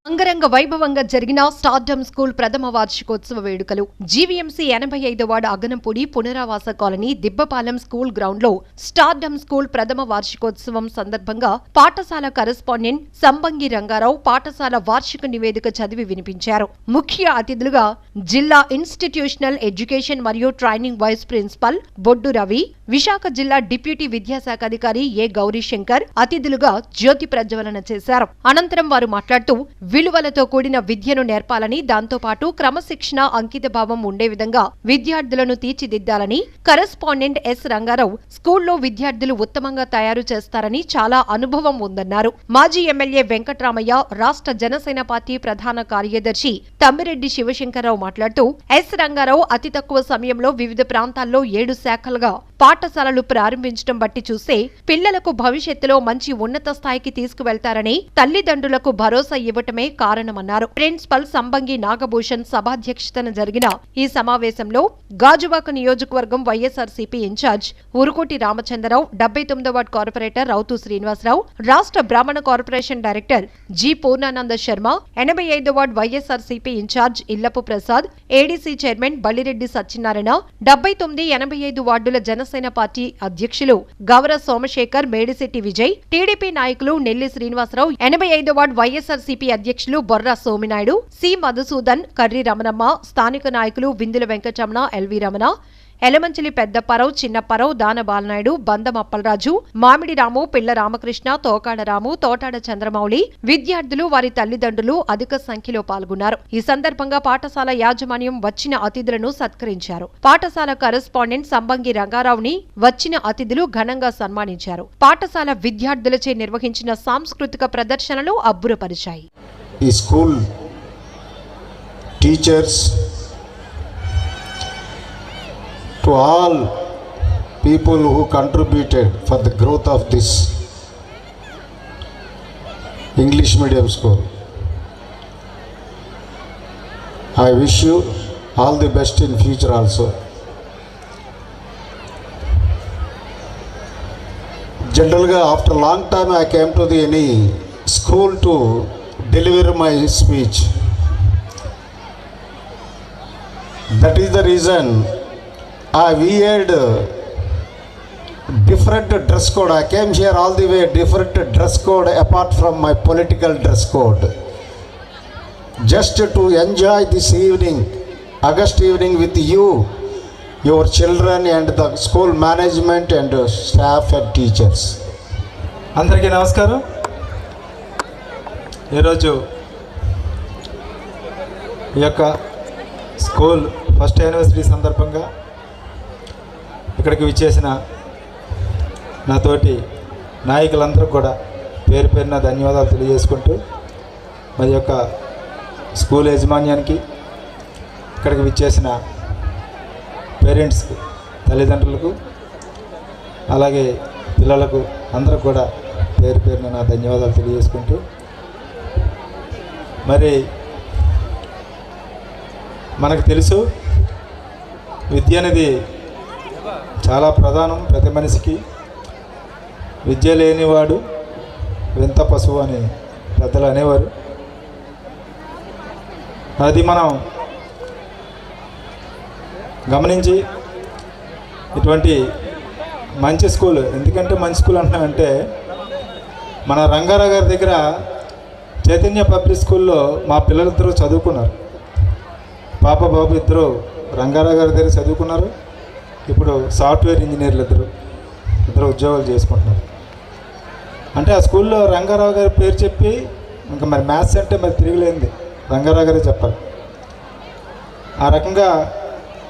అంగరంగ వైభవంగా జరిగిన స్టార్డమ్ స్కూల్ ప్రథమ వార్షికోత్సవ వేడుకలు జీవీఎంసీ 85వ వార్డు అగనంపూడి పునరావాస కాలనీ దిబ్బపాలెం స్కూల్ గ్రౌండ్ లో స్టార్డమ్ స్కూల్ ప్రథమ వార్షికోత్సవం సందర్భంగా పాఠశాల కరెస్పాండెంట్ సంబంగి రంగారావు పాఠశాల వార్షిక నివేదిక చదివి వినిపించారు. ముఖ్య అతిథులుగా జిల్లా ఇన్స్టిట్యూషనల్ ఎడ్యుకేషన్ మరియు ట్రైనింగ్ వైస్ ప్రిన్సిపల్ బొడ్డు రవి, విశాఖ జిల్లా డిప్యూటీ విద్యాశాఖ అధికారి ఏ గౌరీశంకర్ అతిథులుగా జ్యోతి ప్రజ్వలన చేశారు. అనంతరం వారు మాట్లాడుతూ విలువలతో కూడిన విద్యను నేర్పాలని, దాంతోపాటు క్రమశిక్షణ, అంకితభావం ఉండే విధంగా విద్యార్థులను తీర్చిదిద్దాలని, కరెస్పాండెంట్ ఎస్ రంగారావు స్కూల్లో విద్యార్థులు ఉత్తమంగా తయారు చేస్తారని చాలా అనుభవం ఉందన్నారు. మాజీ ఎమ్మెల్యే వెంకట్రామయ్య, రాష్ట్ర జనసేన పార్టీ ప్రధాన కార్యదర్శి తమ్మిరెడ్డి శివశంకర్రావు మాట్లాడుతూ ఎస్ రంగారావు అతి తక్కువ సమయంలో వివిధ ప్రాంతాల్లో 7 శాఖలుగా పాఠశాలలు ప్రారంభించడం బట్టి చూస్తే పిల్లలకు భవిష్యత్తులో మంచి ఉన్నత స్థాయికి తీసుకువెళ్తారని తల్లిదండ్రులకు భరోసా ఇవ్వటమే కారణమన్నారు. ప్రిన్సిపల్ సంబంగి నాగభూషణ్ సభాధ్యక్షతన జరిగిన ఈ సమావేశంలో గాజువాక నియోజకవర్గం వైఎస్ఆర్సీపీ ఇన్ఛార్జ్ ఉరుకోటి రామచంద్రరావు, 79వ వార్డు కార్పొరేటర్ రౌతు శ్రీనివాసరావు, రాష్ట్ర Brahmana corporation director G Purnananda Sharma, 85వ ward YSRCP in charge Illapu Prasad, ADC chairman Ballireddy Satyanarayana, 79, 85 వార్డుల జనసేన పార్టీ అధ్యక్షులు గౌర సోమశేఖర్, మేడిశెట్టి విజయ్, టీడీపీ నాయకులు నెల్లి శ్రీనివాసరావు, 85వ వార్డు వైఎస్ఆర్సీపీ అధ్యక్షులు బొర్రా సోమినాయుడు, సి మధుసూదన్, కర్రి రమణమ్మ, స్థానిక నాయకులు విందుల వెంకటరమణ, ఎల్వి రమణ, ఎలమంచిలి పెద్దప్పారావు, చిన్నప్పారావు, దాన బాలనాయుడు, బందం అప్పలరాజు, మామిడి రాము, పిళ్ల రామకృష్ణ, తోకాడ రాము, తోటాడ చంద్రమౌళి, విద్యార్థులు, వారి తల్లిదండ్రులు అధిక సంఖ్యలో పాల్గొన్నారు. ఈ సందర్భంగా పాఠశాల యాజమాన్యం వచ్చిన అతిథులను సత్కరించారు. పాఠశాల కరెస్పాండెంట్ సంబంగి రంగారావుని వచ్చిన అతిథులు ఘనంగా సన్మానించారు. పాఠశాల విద్యార్థులచే నిర్వహించిన సాంస్కృతిక ప్రదర్శనలు అబ్బురపరిచాయి. ఈ school teachers, to all people who contributed for the growth of this English medium school, I wish you all the best in future also. Generally, after a long time I came to any school to deliver my speech. That is the reason I weared different dress code. I came here all the way different dress code apart from my political dress code, just to enjoy this evening, August evening with you, your children and the school management and staff and teachers. అందరికీ నమస్కారం. ఈరోజు ఈ యొక్క school first anniversary సందర్భంగా ఇక్కడికి విచ్చేసిన నా తోటి నాయకులందరూ కూడా పేరు పేరున ధన్యవాదాలు తెలియజేసుకుంటూ, మరి యొక్క స్కూల్ యాజమాన్యానికి, ఇక్కడికి విచ్చేసిన పేరెంట్స్కి, తల్లిదండ్రులకు, అలాగే పిల్లలకు అందరూ కూడా పేరు పేరున నా ధన్యవాదాలు తెలియజేసుకుంటూ, మరి మనకు తెలుసు విద్య అనేది చాలా ప్రధానం. ప్రతి మనిషికి విద్య లేనివాడు వింత పశువు అని పెద్దలు అనేవారు. అది మనం గమనించి ఇటువంటి మంచి స్కూల్, ఎందుకంటే మంచి స్కూల్ అంటున్నామంటే మన రంగారావు గారి దగ్గర చైతన్య పబ్లిక్ స్కూల్లో మా పిల్లలిద్దరూ చదువుకున్నారు. పాప బాబు ఇద్దరు రంగారావు గారి దగ్గర చదువుకున్నారు. ఇప్పుడు సాఫ్ట్వేర్ ఇంజనీర్లు ఇద్దరు ఉద్యోగాలు చేసుకుంటున్నారు. అంటే ఆ స్కూల్లో రంగారావు గారి పేరు చెప్పి ఇంకా మరి మ్యాథ్స్ అంటే మరి తిరిగిలేంది రంగారావు గారే చెప్పాలి. ఆ రకంగా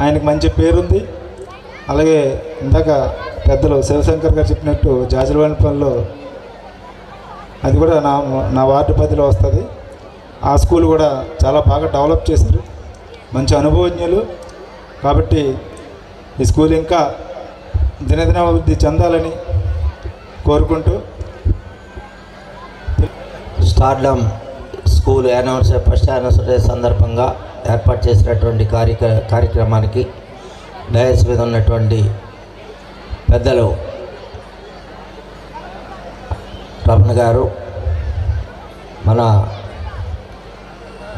ఆయనకు మంచి పేరుంది. అలాగే ఇందాక పెద్దలు శివశంకర్ గారు చెప్పినట్టు జాజిలవాణిపల్లిలో అది కూడా నా వార్డు పరిధిలో వస్తుంది. ఆ స్కూల్ కూడా చాలా బాగా డెవలప్ చేశారు, మంచి అనుభవజ్ఞులు. కాబట్టి ఈ స్కూల్ ఇంకా దినదిన అభివృద్ధి చెందాలని కోరుకుంటూ, stardom school anniversary first anniversary సందర్భంగా ఏర్పాటు చేసినటువంటి కార్యక్రమానికి డయస్ మీద ఉన్నటువంటి పెద్దలు రమణ గారు, మన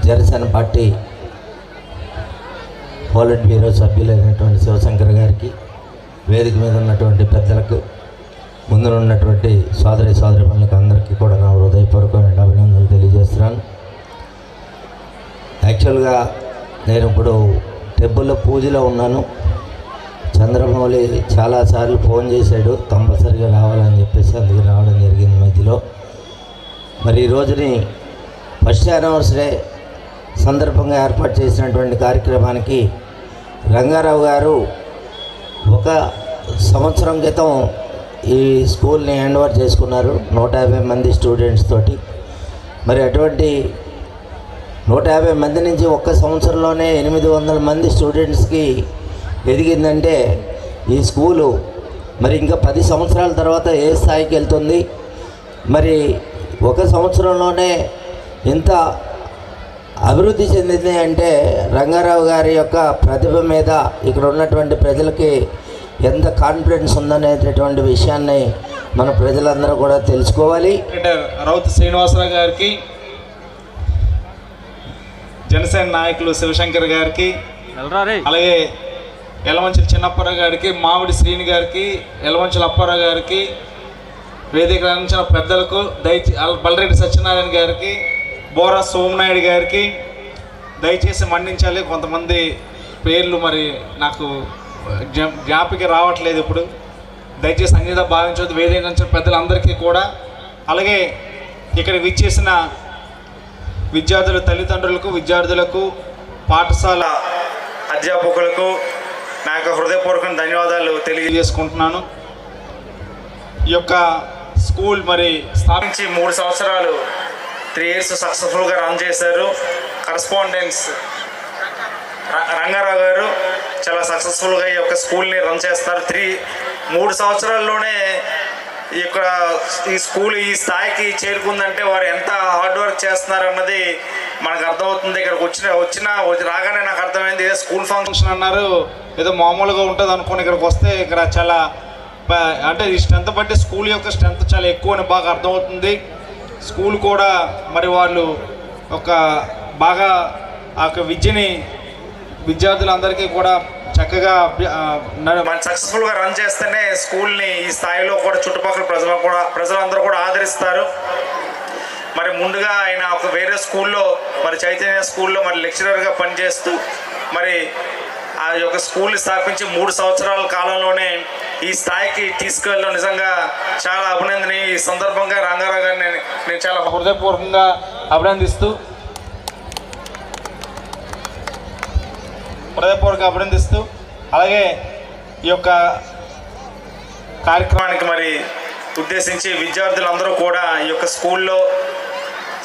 జనసేన పార్టీ పోలిట్ బ్యూరో సభ్యులైనటువంటి శివశంకర్ గారికి, వేదిక మీద ఉన్నటువంటి పెద్దలకు, ముందు ఉన్నటువంటి సోదరిమణులకు అందరికీ కూడా నా హృదయపూర్వకమైన అభినందనలు తెలియజేస్తున్నాను. యాక్చువల్గా నేను ఇప్పుడు టెంపుల్లో పూజలో ఉన్నాను. చంద్రమౌళి చాలాసార్లు ఫోన్ చేశాడు కంపల్సరీగా రావాలని చెప్పేసి, అందుకు రావడం జరిగింది మధ్యలో. మరి ఈ రోజుని ఫస్ట్ యానివర్సరీ సందర్భంగా ఏర్పాటు చేసినటువంటి కార్యక్రమానికి రంగారావు గారు 1 సంవత్సరం క్రితం ఈ స్కూల్ని హ్యాండ్ ఓవర్ చేసుకున్నారు 150 మంది స్టూడెంట్స్ తోటి. మరి అటువంటి 150 మంది నుంచి 1 సంవత్సరంలోనే 800 మంది స్టూడెంట్స్కి ఎదిగిందంటే ఈ స్కూలు మరి ఇంకా 10 సంవత్సరాల తర్వాత ఏ స్థాయికి వెళ్తుంది? మరి 1 సంవత్సరంలోనే ఇంత అభివృద్ధి చెందింది అంటే రంగారావు గారి యొక్క ప్రతిభ మీద ఇక్కడ ఉన్నటువంటి ప్రజలకి ఎంత కాన్ఫిడెన్స్ ఉందనేటటువంటి విషయాన్ని మన ప్రజలందరూ కూడా తెలుసుకోవాలి. రౌత్ శ్రీనివాసరావు గారికి, జనసేన నాయకులు శివశంకర్ గారికి, అలాగే ఎలవంచల చిన్నప్పారావు గారికి, మామిడి శ్రీని గారికి, ఎలవంచల అప్పారావు గారికి, వేదిక రంచిన పెద్దలకు, బలరెడ్డి సత్యనారాయణ గారికి, బోరా సోమనాయుడు గారికి దయచేసి మన్నించాలి. కొంతమంది పేర్లు మరి నాకు జ్ఞాపిక రావట్లేదు ఇప్పుడు. దయచేసి అన్యదా భావించవద్దు. వేదిక రంచిన పెద్దలందరికీ కూడా, అలాగే ఇక్కడ విచ్చేసిన విద్యార్థుల తల్లిదండ్రులకు, విద్యార్థులకు, పాఠశాల అధ్యాపకులకు నా యొక్క హృదయపూర్వక ధన్యవాదాలు తెలియజేసుకుంటున్నాను. ఈ యొక్క స్కూల్ మరి స్థాపించి 3 సంవత్సరాలు 3 years సక్సెస్ఫుల్గా రన్ చేశారు. కరస్పాండెన్స్ రంగారావు గారు చాలా సక్సెస్ఫుల్గా ఈ యొక్క స్కూల్ని రన్ చేస్తారు. 3 సంవత్సరాల్లోనే ఈ స్కూల్ ఈ స్థాయికి చేరుకుందంటే వారు ఎంత హార్డ్ వర్క్ చేస్తున్నారన్నది మనకు అర్థమవుతుంది. ఇక్కడికి రాగానే నాకు అర్థమైంది, ఏదో స్కూల్ ఫంక్షన్ అన్నారు, ఏదో మామూలుగా ఉంటుంది అనుకోని ఇక్కడికి వస్తే ఇక్కడ చాలా అంటే ఈ స్ట్రెంత్ బట్టి స్కూల్ యొక్క స్ట్రెంత్ చాలా ఎక్కువ అని బాగా అర్థమవుతుంది. స్కూల్ కూడా మరి వాళ్ళు ఒక బాగా ఆ యొక్క విద్యని విద్యార్థులందరికీ కూడా చక్కగా సక్సెస్ఫుల్గా రన్ చేస్తేనే స్కూల్ని ఈ స్థాయిలో కూడా చుట్టుపక్కల ప్రజలందరూ కూడా ఆదరిస్తారు. మరి ముందుగా ఆయన ఒక వేరే స్కూల్లో మరి చైతన్య స్కూల్లో మరి లెక్చరర్గా పనిచేస్తూ మరి ఆ యొక్క స్కూల్ని స్థాపించి 3 సంవత్సరాల కాలంలోనే ఈ స్థాయికి తీసుకెళ్ళడం నిజంగా చాలా అభినందనీయ. ఈ సందర్భంగా రంగారావు గారిని నేను చాలా హృదయపూర్వకంగా అభినందిస్తూ అలాగే ఈ యొక్క కార్యక్రమానికి మరి ఉద్దేశించి విద్యార్థులందరూ కూడా ఈ యొక్క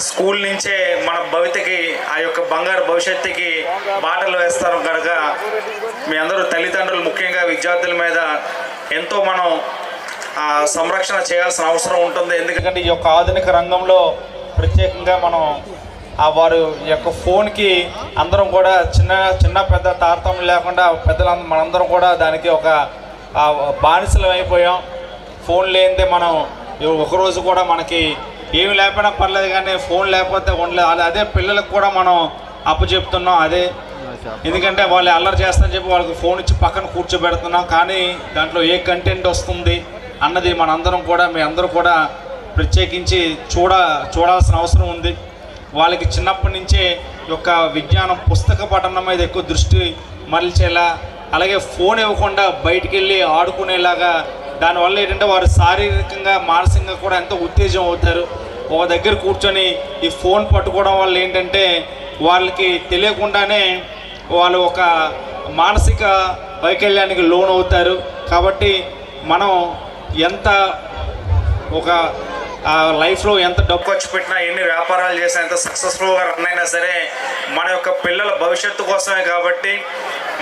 స్కూల్ నుంచే మన భవితకి ఆ యొక్క బంగారు భవిష్యత్తుకి బాటలు వేస్తారు కనుక మీ అందరూ తల్లిదండ్రులు ముఖ్యంగా విద్యార్థుల మీద ఎంతో మనం సంరక్షణ చేయాల్సిన అవసరం ఉంటుంది. ఎందుకంటే ఈ యొక్క ఆధునిక రంగంలో ప్రత్యేకంగా మనం వారు యొక్క ఫోన్కి అందరం కూడా చిన్న పెద్ద తారతమ్యం లేకుండా మనందరం కూడా దానికి ఒక బానిసలం అయిపోయాం. ఫోన్ లేనిదే మనం ఒకరోజు కూడా మనకి ఏమి లేకపోయినా పర్లేదు, కానీ ఫోన్ లేకపోతే ఉండలేదు. అదే పిల్లలకు కూడా మనం అప్పచెప్తున్నాం. అదే ఎందుకంటే వాళ్ళు అల్లరి చేస్తారని చెప్పి వాళ్ళకి ఫోన్ ఇచ్చి పక్కన కూర్చోబెడుతున్నాం, కానీ దాంట్లో ఏ కంటెంట్ వస్తుంది అన్నది మనందరం కూడా మీ అందరూ కూడా ప్రత్యేకించి చూడాల్సిన అవసరం ఉంది. వాళ్ళకి చిన్నప్పటి నుంచే యొక్క విజ్ఞానం పుస్తక పఠనం మీద ఎక్కువ దృష్టి మరల్చేలా, అలాగే ఫోన్ ఇవ్వకుండా బయటికి వెళ్ళి ఆడుకునేలాగా, దానివల్ల ఏంటంటే వారు శారీరకంగా మానసికంగా కూడా ఎంతో ఉత్తేజం అవుతారు. ఒక దగ్గర కూర్చొని ఈ ఫోన్ పట్టుకోవడం వల్ల ఏంటంటే వాళ్ళకి తెలియకుండానే వాళ్ళు ఒక మానసిక వైకల్యానికి లోన్ అవుతారు. కాబట్టి మనం ఎంత ఒక లైఫ్లో ఎంత డబ్బు ఖర్చు పెట్టినా, ఎన్ని వ్యాపారాలు చేసినా, ఎంత సక్సెస్ఫుల్గా రన్ అయినా సరే మన యొక్క పిల్లల భవిష్యత్తు కోసమే. కాబట్టి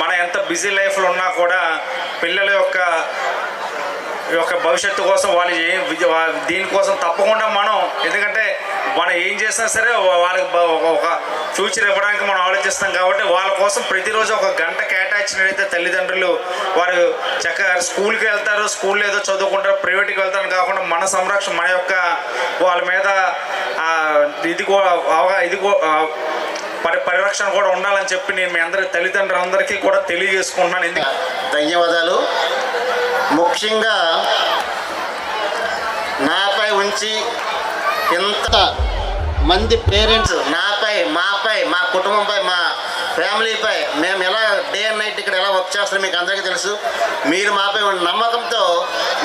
మనం ఎంత బిజీ లైఫ్లో ఉన్నా కూడా పిల్లల యొక్క యొక్క భవిష్యత్తు కోసం వాళ్ళు దీనికోసం తప్పకుండా మనం, ఎందుకంటే మనం ఏం చేసినా సరే వాళ్ళకి ఒక ఫ్యూచర్ ఇవ్వడానికి మనం ఆలోచిస్తాం కాబట్టి వాళ్ళ కోసం ప్రతిరోజు ఒక గంట కేటాయించినట్లయితే తల్లిదండ్రులు వారు చక్కగా స్కూల్కి వెళ్తారు, స్కూల్లో ఏదో చదువుకుంటారు, ప్రైవేట్కి వెళ్తారు కాకుండా మన సంరక్షణ, మన యొక్క వాళ్ళ మీద పరిరక్షణ కూడా ఉండాలని చెప్పి నేను మీ అందరి తల్లిదండ్రులందరికీ కూడా తెలియజేసుకుంటున్నాను. ధన్యవాదాలు. ముఖ్యంగా నాపై ఉంచి ఎంత మంది పేరెంట్స్ నాపై, మాపై, మా కుటుంబంపై, మా ఫ్యామిలీపై మేము ఎలా డే అండ్ నైట్ ఇక్కడ ఎలా వర్క్ చేస్తారో మీకు అందరికీ తెలుసు. మీరు మాపై ఉన్న నమ్మకంతో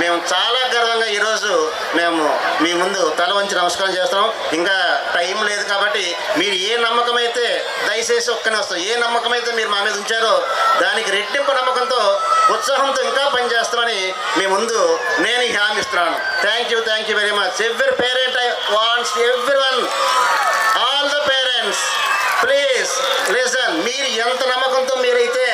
మేము చాలా గర్వంగా ఈరోజు మేము మీ ముందు తల వంచి నమస్కారం చేస్తాం. ఇంకా టైం లేదు కాబట్టి మీరు ఏ నమ్మకం అయితే, దయచేసి ఒక్కనే వస్తాం, ఏ నమ్మకం అయితే మీరు మా మీద ఉంచారో దానికి రెట్టింపు నమ్మకంతో, ఉత్సాహంతో ఇంకా పనిచేస్తామని మీ ముందు నేను హామీ ఇస్తున్నాను. Thank you very much. Every parent I wants everyone, all the parents please listen. మీరు ఎంత నమ్మకంతో మీరైతే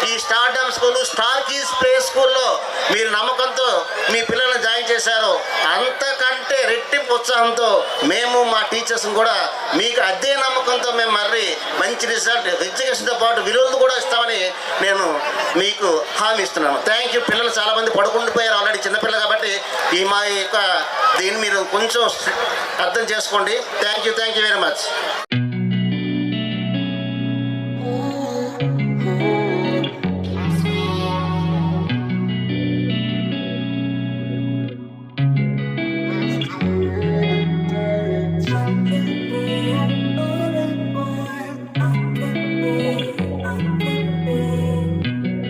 ఈ stardom school, star keys play స్కూల్లో మీరు నమ్మకంతో మీ పిల్లల్ని జాయిన్ చేశారో అంతకంటే రెట్టింపు ఉత్సాహంతో మేము మా టీచర్స్ కూడా మీకు అదే నమ్మకంతో మేము మళ్ళీ మంచి రిజల్ట్, ఎడ్యుకేషన్తో పాటు విలువలు కూడా ఇస్తామని నేను మీకు హామీ ఇస్తున్నాను. Thank you. పిల్లలు చాలామంది పడుకుండిపోయారు ఆల్రెడీ, చిన్నపిల్లలు కాబట్టి ఈ మా యొక్క దీన్ని మీరు కొంచెం అర్థం చేసుకోండి. Thank you very much.